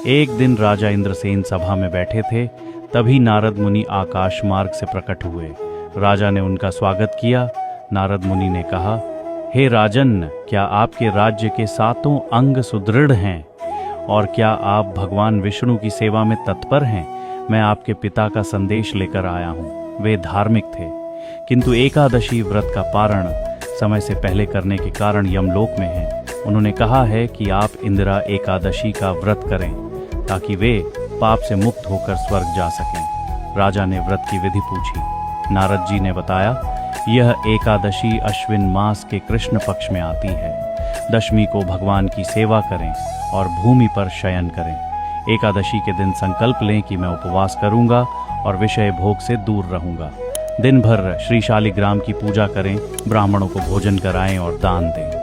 एक दिन राजा इंद्रसेन सभा में बैठे थे, तभी नारद मुनि आकाश मार्ग से प्रकट हुए। राजा ने उनका स्वागत किया। नारद मुनि ने कहा, हे राजन, क्या आपके राज्य के 7 अंग सुदृढ़ हैं और क्या आप भगवान विष्णु की सेवा में तत्पर हैं? मैं आपके पिता का संदेश लेकर आया हूँ। वे धार्मिक थे, किंतु एकादशी व्रत का पारण समय से पहले करने के कारण यमलोक में हैं। उन्होंने कहा है कि आप इंदिरा एकादशी का व्रत करें ताकि वे पाप से मुक्त होकर स्वर्ग जा सकें। राजा ने व्रत की विधि पूछी। नारद जी ने बताया, यह एकादशी अश्विन मास के कृष्ण पक्ष में आती है। दशमी को भगवान की सेवा करें और भूमि पर शयन करें। एकादशी के दिन संकल्प लें कि मैं उपवास करूंगा और विषय भोग से दूर रहूंगा। दिन भर श्री शालिग्राम की पूजा करें, ब्राह्मणों को भोजन कराएं और दान दें।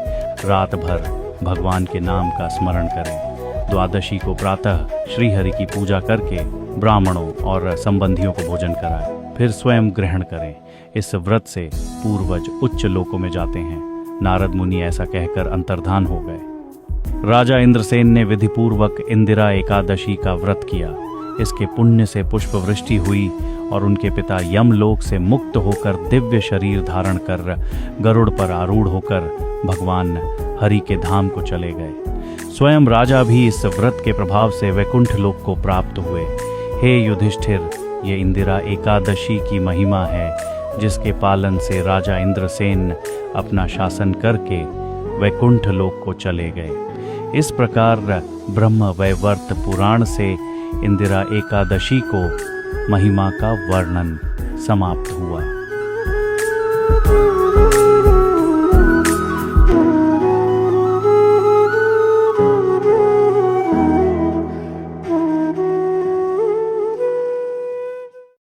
रात भर भगवान के नाम का स्मरण करें। द्वादशी को प्रातः श्रीहरि की पूजा करके ब्राह्मणों और संबंधियों को भोजन कराएं, फिर स्वयं ग्रहण करें। इस व्रत से पूर्वज उच्च लोकों में जाते हैं। नारद मुनि ऐसा कहकर अंतर्धान हो गए। राजा इंद्रसेन ने विधिपूर्वक इंदिरा एकादशी का व्रत किया। इसके पुण्य से पुष्प वृष्टि हुई और उनके पिता यमलोक से मुक्त होकर दिव्य शरीर धारण कर गरुड़ पर आरूढ़ होकर भगवान हरि के धाम को चले गए। स्वयं राजा भी इस व्रत के प्रभाव से वैकुंठ लोक को प्राप्त हुए। हे युधिष्ठिर, ये इंदिरा एकादशी की महिमा है, जिसके पालन से राजा इंद्रसेन अपना शासन करके वैकुंठ लोक को चले गए। इस प्रकार ब्रह्म वैवर्त पुराण से इंदिरा एकादशी को महिमा का वर्णन समाप्त हुआ।